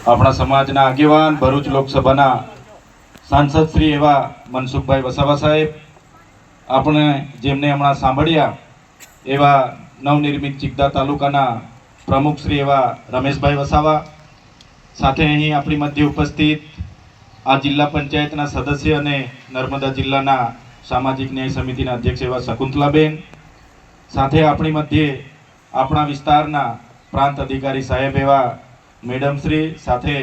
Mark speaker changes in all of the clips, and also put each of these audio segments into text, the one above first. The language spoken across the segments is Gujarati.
Speaker 1: આપણા સમાજના આગેવાન ભરૂચ લોકસભાના સાંસદ શ્રી એવા મનસુખભાઈ વસાવા સાહેબ, આપણે જેમને હમણાં સાંભળ્યા એવા નવનિર્મિત ચિકદા તાલુકાના પ્રમુખ શ્રી એવા રમેશભાઈ વસાવા, સાથે અહીં આપણી મધ્ય ઉપસ્થિત આ જિલ્લા પંચાયતના સદસ્ય અને નર્મદા જિલ્લાના સામાજિક ન્યાય સમિતિના અધ્યક્ષ એવા શકુંતલાબેન, સાથે આપણી મધ્યે આપણા વિસ્તારના પ્રાંત અધિકારી સાહેબ એવા મેડમ શ્રી, સાથે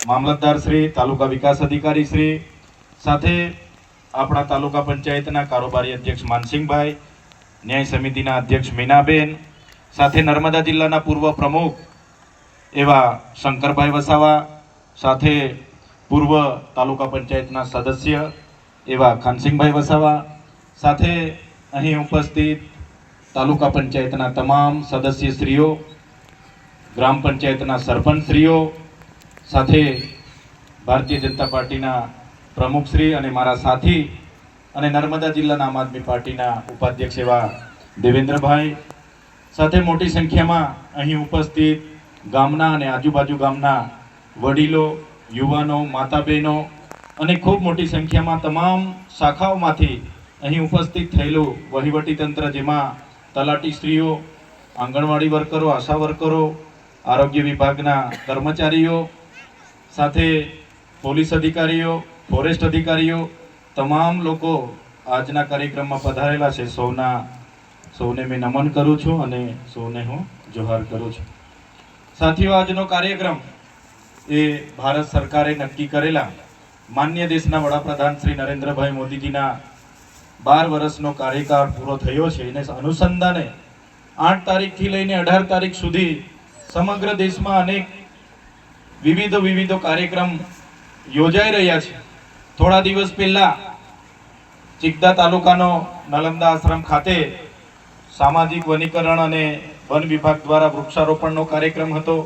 Speaker 1: મામલતદાર શ્રી, તાલુકા વિકાસ અધિકારી શ્રી, સાથે આપણા તાલુકા પંચાયતના કારોબારી અધ્યક્ષ માનસિંહભાઈ, ન્યાય સમિતિના અધ્યક્ષ મીનાબેન, સાથે નર્મદા જિલ્લાના પૂર્વ પ્રમુખ એવા શંકરભાઈ વસાવા, સાથે પૂર્વ તાલુકા પંચાયતના સદસ્ય એવા ખાનસિંહભાઈ વસાવા, સાથે અહીં ઉપસ્થિત તાલુકા પંચાયતના તમામ સદસ્યશ્રીઓ, ગ્રામ પંચાયતના સરપંચશ્રીઓ, સાથે ભારતીય જનતા પાર્ટીના પ્રમુખશ્રી અને મારા સાથી અને નર્મદા જિલ્લાના આમ આદમી પાર્ટીના ઉપાધ્યક્ષ એવા દેવેન્દ્રભાઈ, સાથે મોટી સંખ્યામાં અહીં ઉપસ્થિત ગામના અને આજુબાજુ ગામના વડીલો, યુવાનો, માતા બહેનો અને ખૂબ મોટી સંખ્યામાં તમામ શાખાઓમાંથી અહીં ઉપસ્થિત થયેલું વહીવટી તંત્ર, જેમાં તલાટીશ્રીઓ, આંગણવાડી વર્કરો, આશા વર્કરો, આરોગ્ય વિભાગના કર્મચારીઓ, સાથે પોલીસ અધિકારીઓ, ફોરેસ્ટ અધિકારીઓ, તમામ લોકો આજના કાર્યક્રમમાં પધારેલા છે. સૌને મેં નમન કરું છું અને સૌને હું જોહાર કરું છું. સાથીઓ, આજનો કાર્યક્રમ એ ભારત સરકારે નક્કી કરેલા માન્ય દેશના વડાપ્રધાન શ્રી નરેન્દ્રભાઈ મોદીજીના 12 વર્ષનો કાર્યકાળ પૂરો થયો છે. એને અનુસંધાને 8 તારીખથી લઈને 18 તારીખ સુધી સમગ્ર દેશમાં અનેક વિવિધ કાર્યક્રમ યોજાઈ રહ્યા છે. થોડા દિવસ પહેલા ચિકદા તાલુકાનો નાલંદા આશ્રમ ખાતે સામાજિક વનીકરણ અને વન વિભાગ દ્વારા વૃક્ષારોપણનો કાર્યક્રમ હતો.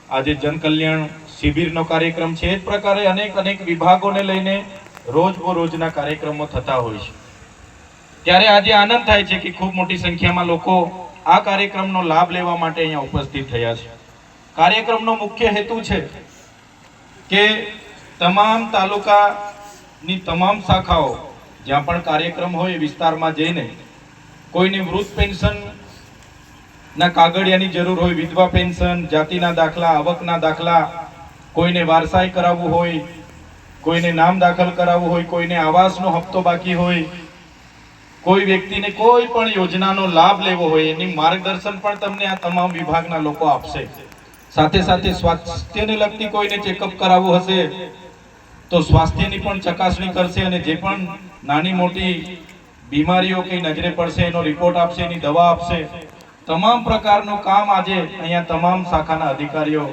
Speaker 1: આજે જનકલ્યાણ શિબિરનો કાર્યક્રમ છે. એ જ પ્રકારે અનેક વિભાગોને લઈને રોજના કાર્યક્રમો થતા હોય છે. ત્યારે આજે આનંદ થાય છે કે ખૂબ મોટી સંખ્યામાં લોકો આ કાર્યક્રમનો લાભ લેવા માટે અહીંયા ઉપસ્થિત થયા છે. કાર્યક્રમનો મુખ્ય હેતુ છે કે તમામ તાલુકાની તમામ શાખાઓ જ્યાં પણ કાર્યક્રમ હોય એ વિસ્તારમાં જઈને કોઈની વૃદ્ધ પેન્શન ના કાગળિયાની જરૂર હોય, વિધવા પેન્શન, જાતિના દાખલા, આવકના દાખલા, કોઈને વારસાઈ કરાવવું હોય, કોઈને નામ દાખલ કરાવવું હોય, કોઈને આવાસનો હપ્તો બાકી હોય, કોઈ વ્યક્તિને કોઈ પણ યોજનાનો લાભ લેવો હોય, એની માર્ગદર્શન પણ તમને આ તમામ વિભાગના લોકો આપશે. સાથે સ્વાસ્થ્યને લગતી કોઈને ચેકઅપ કરાવવું હશે તો સ્વાસ્થ્યની પણ ચકાસણી કરશે અને જે પણ નાની મોટી બીમારીઓ કે નજરે પડશે એનો રિપોર્ટ આપશે, એની દવા આપશે. તમામ પ્રકારનું કામ આજે અહીંયા તમામ શાખાના અધિકારીઓ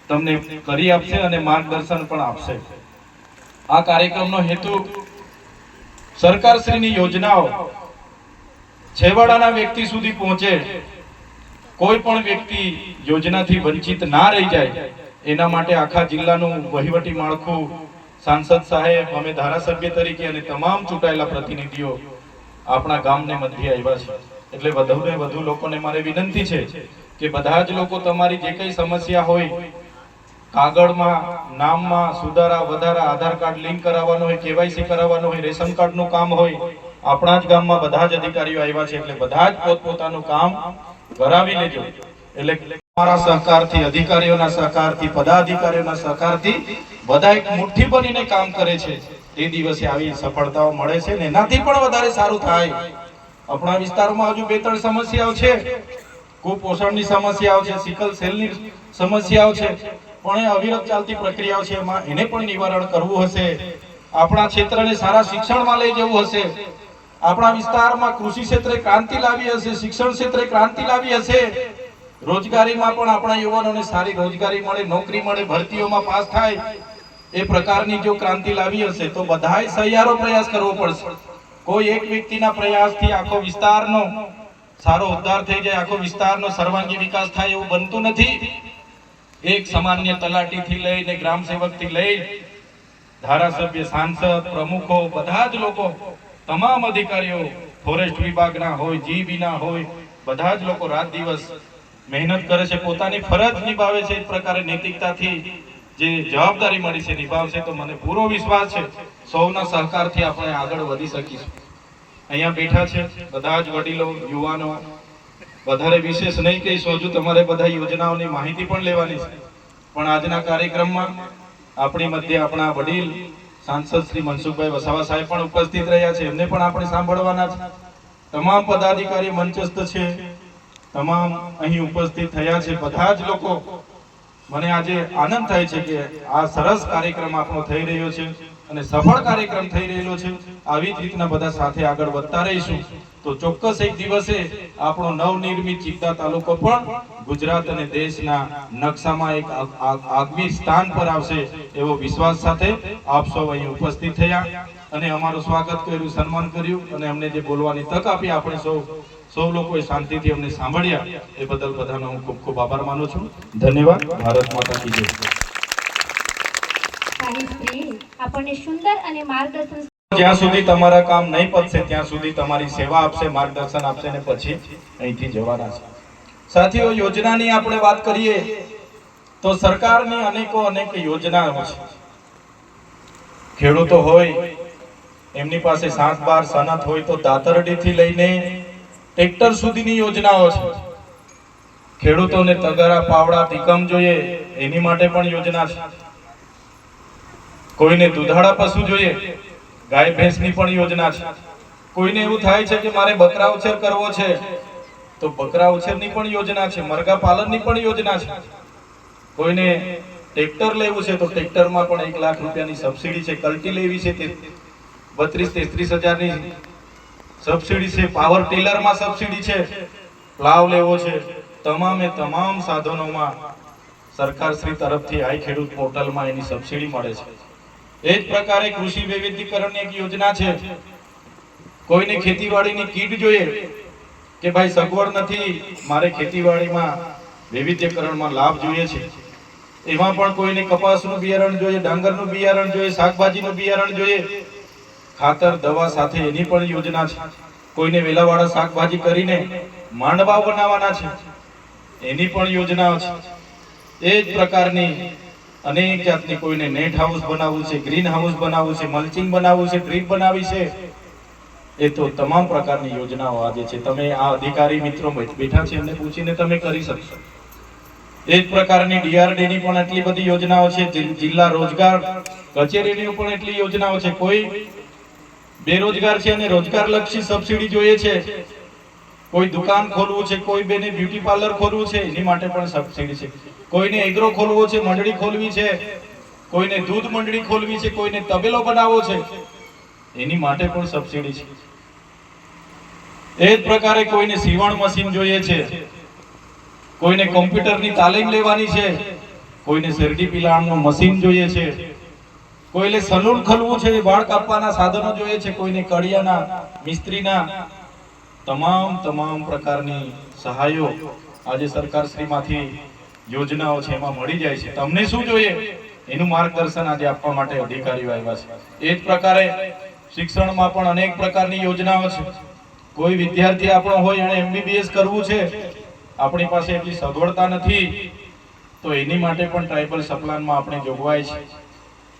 Speaker 1: તમને કરી આપશે અને માર્ગદર્શન પણ આપશે. આ કાર્યક્રમનો હેતુ સરકારશ્રીની યોજનાઓ છેવાડાના વ્યક્તિ સુધી પહોંચે, કોઈ પણ વ્યક્તિ યોજનાથી વંચિત ના રહી જાય, એના માટે આખા જિલ્લાનું વહીવટી માળખું સાંસદ સાહેબ, અમે ધારાસભ્ય તરીકે અને તમામ ચૂંટાયેલા પ્રતિનિધિઓ આપણા ગામને મધ્ય આવ્યા છે. એટલે વધુને વધુ લોકોને મારે વિનંતી છે કે બધા જ લોકો તમારી જે કઈ સમસ્યા હોય, કાગળમાં, નામમાં સુધારા વધારા, આધાર કાર્ડ લિંક કરાવવાનું હોય, કેવાયસી કરાવવાનું હોય, રેશન કાર્ડનું કામ હોય, આપણા જ ગામમાં બધા જ અધિકારીઓ આવ્યા છે. એટલે બધા જ પોતપોતાનું કામ કરાવી લેજો. એટલે અમારા સહકારથી, અધિકારીઓના સહકારથી, પદાધિકારીઓના સહકારથી બધા એક મુઠ્ઠી બનીને કામ કરે છે. એ દિવસે આવી સફળતાઓ મળે છે ને એનાથી પણ વધારે સારું થાય. આપણા વિસ્તારમાં હજુ 2-3 સમસ્યાઓ છે. કુપોષણની સમસ્યાઓ છે, સિકલ સેલની સમસ્યાઓ છે, પણ એ અવિરત ચાલતી પ્રક્રિયાઓ છે. એમાં એને પણ નિવારણ કરવું હશે. આપણા ક્ષેત્રને સારા શિક્ષણમાં લઈ જવું હશે. આપણા વિસ્તારમાં કૃષિ ક્ષેત્રે ક્રાંતિ લાવી હશે, શિક્ષણ ક્ષેત્રે ક્રાંતિ લાવી હશે, રોજગારીમાં પણ આપણા યુવાનોને સારી રોજગારી મળે, નોકરી મળે, ભરતીઓમાં પાસ થાય, એ પ્રકારની જો ક્રાંતિ લાવી હશે તો બધાય સહિયારો પ્રયાસ કરવો પડશે. કોઈ એક વ્યક્તિના પ્રયાસથી આખો વિસ્તારનો સારો ઉદ્ધાર થઈ જાય, આખો વિસ્તારનો સર્વાંગી વિકાસ થાય એવું બનતું નથી. એક સામાન્ય તલાટીથી લઈને ગ્રામ સેવકથી લઈ ધારાસભ્ય, સાંસદ, પ્રમુખો, બધા જ લોકો, તમામ અધિકારીઓ, ફોરેસ્ટ વિભાગના હોય, જીબીના હોય, બધા જ લોકો રાત દિવસ મહેનત કરે છે, પોતાની ફરજ નિભાવે છે, એક પ્રકારે નૈતિકતાથી જે જવાબદારી મળી છે નિભાવશે, તો મને પૂરો વિશ્વાસ છે સૌના સહકારથી આપણે આગળ વધી શકીશું. અહીંયા બેઠા છે બધા જ વડીલો, યુવાનો, વધારે વિશેષ નહીં કહીશું, હજુ તમારે બધા યોજનાઓની માહિતી પણ લેવાની છે. પણ આજના કાર્યક્રમમાં આપણી મધ્ય આપણા વડીલ સાંસદ શ્રી મનસુખભાઈ વસાવા સાહેબ પણ ઉપસ્થિત રહ્યા છે, એમને પણ આપણે સાંભળવાના છે. તમામ પદાધિકારી મંચસ્થ છે, તમામ અહીં ઉપસ્થિત થયા છે બધા જ લોકો. મને આજે આનંદ થાય છે કે આ સરસ કાર્યક્રમ આપણો થઈ રહ્યો છે અને સફળ કાર્યક્રમ થઈ રહેલો છે. આવી જ રીતના બધા સાથે આગળ વધતા રહીશું તો ચોક્કસ એક દિવસે આપણો નવનિર્મિત ચિત્તા તાલુકો પણ ગુજરાત અને દેશના નકશામાં એક આગવી સ્થાન પર આવશે એવો વિશ્વાસ સાથે આપ સૌ અહીં ઉપસ્થિત થયા અને અમારું સ્વાગત કર્યું, સન્માન કર્યું અને અમને જે બોલવાની તક આપી, આપણે સૌ લોકોએ શાંતિથી અમને સાંભળ્યા, એ બદલ બધાનો હું ખૂબ ખૂબ આભાર માનું છું. ધન્યવાદ. ભારત માતા કી જય.
Speaker 2: આપણને સુંદર અને માર્ગદર્શન
Speaker 1: જ્યાં સુધી તમારા કામ નહીં પતશે ત્યાં સુધી તમારી સેવા આપશે, માર્ગદર્શન આપશે અને પછી અહીંથી જવાના છે. સાથીઓ, યોજનાની આપણે વાત કરીએ તો સરકારની અનેક યોજનાઓ છે. ખેડૂતો હોય એમની પાસે 7-12 સનત હોય તો દાતરડીથી લઈને ટ્રેક્ટર સુધીની યોજનાઓ છે. ખેડૂતોને તગારા, પાવડા, ટીકમ જોઈએ એની માટે પણ યોજના છે. કોઈને દુધાળા પશુ જોઈએ, ગાય ભેંસની પણ યોજના છે. કોઈને એવું થાય છે કે મારે બકરા ઉછેર કરવો છે તો બકરા ઉછેરની પણ યોજના છે, મરઘા પાલનની પણ યોજના છે. કોઈને ટ્રેક્ટર લેવું છે તો ટ્રેક્ટરમાં પણ 1 લાખ રૂપિયાની સબસિડી છે. કલ્ટી લેવી છે તે 32-33 હજારની સબસિડી છે. પાવર ટીલરમાં સબસિડી છે. પ્લાવ લેવો છે, તમામે તમામ સાધનોમાં સરકાર શ્રી તરફથી આઈ ખેડૂત પોર્ટલમાં એની સબસિડી મળે છે. એ જ પ્રકારે કૃષિ વૈવિધ્યકરણની એક યોજના છે. કોઈને ખેતીવાડીની કીટ જોઈએ કે ભાઈ સગવડ નથી, મારે ખેતીવાડીમાં વૈવિધ્યકરણમાં લાભ જોઈએ છે, એમાં પણ કોઈને કપાસનું બિયારણ જોઈએ, ડાંગરનું બિયારણ જોઈએ, શાકભાજીનું બિયારણ જોઈએ, ખાતર દવા સાથે એની પણ યોજના છે. કોઈને વેલાવાળા શાકભાજી કરીને માંડવા બનાવવાના છે, એની પણ યોજનાઓ છે. એ જ પ્રકારની અનેક જાતની, કોઈને નેટ હાઉસ બનાવવું છે, ગ્રીન હાઉસ બનાવવું છે, મલ્ચિંગ બનાવવું છે, ડ્રીપ બનાવી છે, એ તો તમામ પ્રકારની યોજનાઓ આજે છે. તમે આ અધિકારી મિત્રો બેઠા છે એમને પૂછીને તમે કરી શકશો. એ જ પ્રકારની ડીઆરડીની પણ એટલી બધી યોજનાઓ છે. જિલ્લા રોજગાર કચેરીની પણ એટલી યોજનાઓ છે. કોઈ બેરોજગાર છે અને રોજગારલક્ષી સબસિડી જોઈએ છે, કોઈ દુકાન ખોલવું છે, કોઈ બેને બ્યુટી પાર્લર ખોલવું છે, એની માટે પણ સબસિડી છે. કોઈને એગ્રો ખોલવો છે, મંડળી ખોલવી છે, કોઈને દૂધ મંડળી ખોલવી છે, કોઈને તબેલો બનાવવો છે, એની માટે પણ સબસિડી છે. એ જ પ્રકારે કોઈને સીવણ મશીન જોઈએ છે, કોઈને કોમ્પ્યુટરની તાલીમ લેવાની છે, કોઈને શેરડી પિલાણનું મશીન જોઈએ છે, કોઈને સલૂન ખોલવું છે, વાળ કાપવાના સાધનો જોઈએ છે, કોઈને કડિયાના, મિસ્ત્રીના, તમામ પ્રકારની સહાયો આજે સરકાર શ્રીમાંથી યોજનાઓ છે એમાં મળી જાય છે. તમને શું જોઈએ એનું માર્ગદર્શન આજે આપવા માટે અધિકારીઓ આવ્યા છે. એ જ પ્રકારે શિક્ષણમાં પણ અનેક પ્રકારની યોજનાઓ છે. કોઈ વિદ્યાર્થી આપણો હોય અને MBBS કરવું છે, આપણી પાસે એટલી સગવડતા નથી તો એની માટે પણ ટ્રાઇબલ સપ્લાનમાં આપણે જોગવાઈ છે.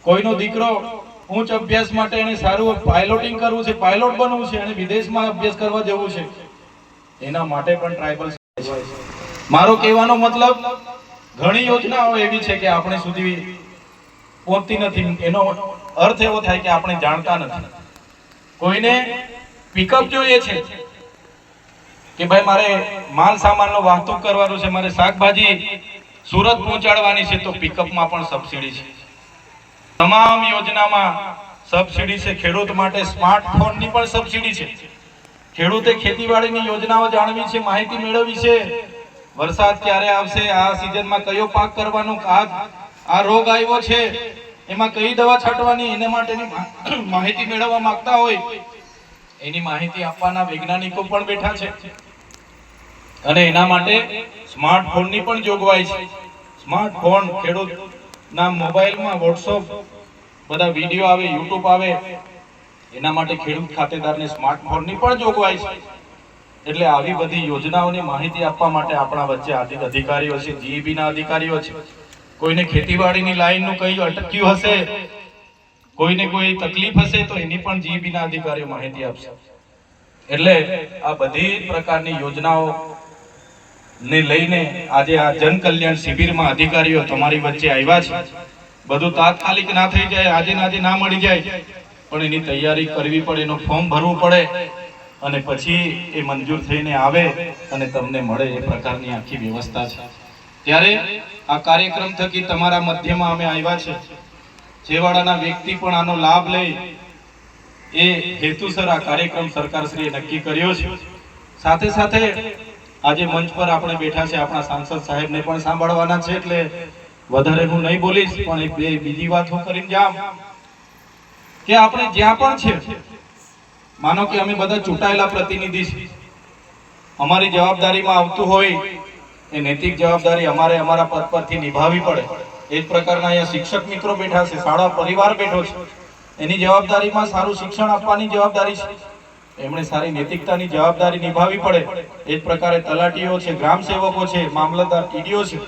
Speaker 1: કોઈનો દીકરો ઉચ્ચ અભ્યાસ માટે એને સારું પાયલોટિંગ કરવું છે, પાયલોટ બનવું છે અને વિદેશમાં અભ્યાસ કરવા જવું છે, એના માટે પણ ટ્રાઇબલ. મારો કહેવાનો મતલબ ઘણી યોજનાઓ એવી છે કે આપણે સુધી પહોંચતી નથી. એનો અર્થ એવો થાય કે આપણે જાણતા નથી. કોઈને પિકઅપ જોઈએ છે કે ભાઈ મારે માલ સામાનનો વાહતુક કરવાનું છે, મારે શાકભાજી સુરત પહોંચાડવાની છે, તો પિકઅપમાં પણ સબસિડી છે. તમામ યોજનામાં સબસિડી છે. ખેડૂત માટે સ્માર્ટફોનની પણ સબસિડી છે. ખેડૂતે ખેતીવાડીની યોજનાઓ જાણવી છે, માહિતી મેળવવી છે, વરસાદ ક્યારે આવશે, આ સિઝનમાં કયો પાક કરવાનો, આ રોગ આવ્યો છે એમાં કઈ દવા છાંટવાની, એના માટેની માહિતી મેળવવા માંગતા હોય એની માહિતી આપવાના વૈજ્ઞાનિકો પણ બેઠા છે અને એના માટે સ્માર્ટફોનની પણ જોગવાઈ છે. સ્માર્ટફોન ખેડૂતના મોબાઈલમાં વોટ્સઅપ બધા વિડીયો આવે, યુટ્યુબ આવે, એના માટે ખેડૂત ખાતેદારને સ્માર્ટફોનની પણ જોગવાઈ છે. એટલે આવી બધી યોજનાઓની માહિતી આપવા માટે આપણા વચ્ચે અધિકારીઓ છે, જીઈબી ના અધિકારીઓ છે. કોઈને ખેતીવાડીની લાઈનનું કંઈ અટક્યું હશે, કોઈને કોઈ તકલીફ હશે તો એની પણ જીઈબી ના અધિકારીઓ માહિતી આપશે. એટલે આ બધી પ્રકારની યોજનાઓ ને લઈને આજે આ જન કલ્યાણ શિબિરમાં અધિકારીઓ તમારી વચ્ચે આવ્યા છે. બધું તાત્કાલિક ના થઈ જાય, આજે ને આજે ના મળી જાય, પણ એની તૈયારી કરવી પડે, એનું ફોર્મ ભરવું પડે અને પછી એ મંજૂર થઈને આવે અને તમને મળે, એ પ્રકારની આખી વ્યવસ્થા છે. ત્યારે આ કાર્યક્રમ થકી તમારા મધ્યમાં અમે આવ્યા છે. છેવાડાના વ્યક્તિ પણ આનો લાભ લે એ હેતુસર આ કાર્યક્રમ સરકારશ્રીએ નક્કી કર્યો છે. સાથે સાથે આજે મંચ પર આપણે બેઠા છે, આપણા સાંસદ સાહેબને પણ સાંભળવાના છે, એટલે વધારે હું નહીં બોલીશ, પણ એક બે બીજી વાત હું કરીને જામ કે આપણે જ્યાં પણ છે, માનો કે અમે બધા ચૂંટાયેલા પ્રતિનિધિ છે, અમારી જવાબદારીમાં આવતું હોય એ નૈતિક જવાબદારી અમારે અમારા પદ પરથી નિભાવવી પડે. એ જ પ્રકારના અહીંયા શિક્ષક મિત્રો બેઠા છે, શાળા પરિવાર બેઠો છે, એની જવાબદારીમાં સારું શિક્ષણ આપવાની જવાબદારી છે, એમણે સારી નૈતિકતાની જવાબદારી નિભાવવી પડે. એ જ પ્રકારે તલાટીઓ છે, ગ્રામ સેવકો છે, મામલતદાર, ટીડીઓ છે,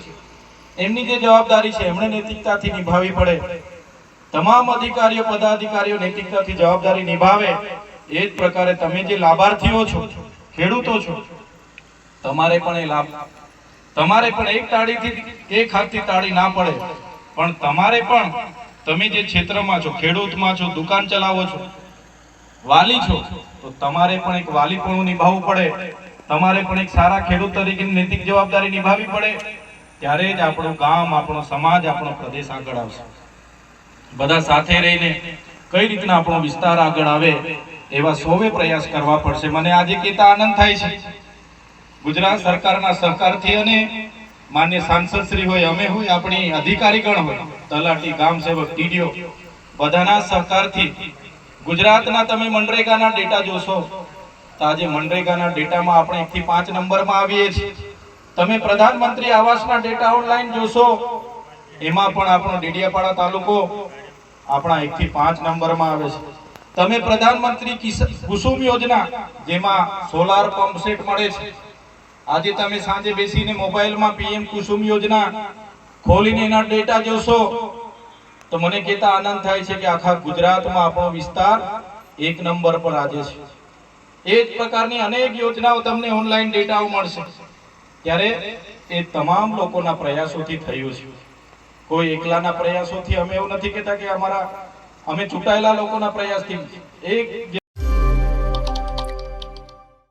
Speaker 1: એમની જે જવાબદારી છે એમણે નૈતિકતાથી નિભાવવી પડે. તમામ અધિકારીઓ, પદાધિકારીઓ નૈતિકતાથી જવાબદારી નિભાવે. એ જ પ્રકારે તમે જે લાભાર્થીઓ છો, ખેડૂતો છો, તમારે પણ એ લાભ, તમારે પણ એક તાળીથી એક હાથથી તાળી ના પડે, પણ તમારે પણ, તમે જે ક્ષેત્રમાં છો, ખેડૂતમાં છો, દુકાન ચલાવો છો, વાલી છો, તો તમારે પણ એક વાલીપણું નિભાવવું પડે. તમારે પણ એક સારા ખેડૂત તરીકેની નૈતિક જવાબદારી નિભાવવી પડે. ત્યારે જ આપણું ગામ, આપણો સમાજ, આપણો પ્રદેશ આગળ આવશે. બધા સાથે રહીને કઈ રીતના આપણો વિસ્તાર આગળ આવે એવા સૌએ પ્રયાસ કરવા પડશે. મને આજે કહેતા આનંદ થાય છે, ગુજરાત સરકારના સહકારથી અને માન્ય સાંસદ શ્રી હોય, અમે હોય, આપણી અધિકારીગણ હોય, તલાટી, ગામ સેવક, ટીડીઓ, બધાના સહકારથી ગુજરાતના તમે મનરેગાના ડેટા જોશો તો આજે મનરેગાના ડેટામાં આપણે 1 થી 5 નંબરમાં આવીએ છીએ. તમે પ્રધાનમંત્રી આવાસના ડેટા ઓનલાઈન જોશો, એમાં પણ આપણો ડેડિયાપાડા તાલુકો આપણા 1 થી 5 નંબરમાં આવે છે. તમે પ્રધાનમંત્રી કુસુમ યોજના, જેમાં સોલાર પંપ સેટ મળે છે, આજે તમે સાંજે બેસીને મોબાઈલમાં પીએમ કુસુમ યોજના ખોલીને એના ડેટા જોશો તો મને કહેતા આનંદ થાય છે કે આખા ગુજરાતમાં આપણો વિસ્તાર 1 નંબર પર આજે છે. એ જ પ્રકારની અનેક યોજનાઓ તમને ઓનલાઈન ડેટાઓ મળશે. ત્યારે એ તમામ લોકોના પ્રયાસોથી થયું છે. કોઈ એકલાના પ્રયાસોથી અમે એવું નથી કહેતા કે અમે ચૂંટાયેલા લોકોના પ્રયાસથી. એક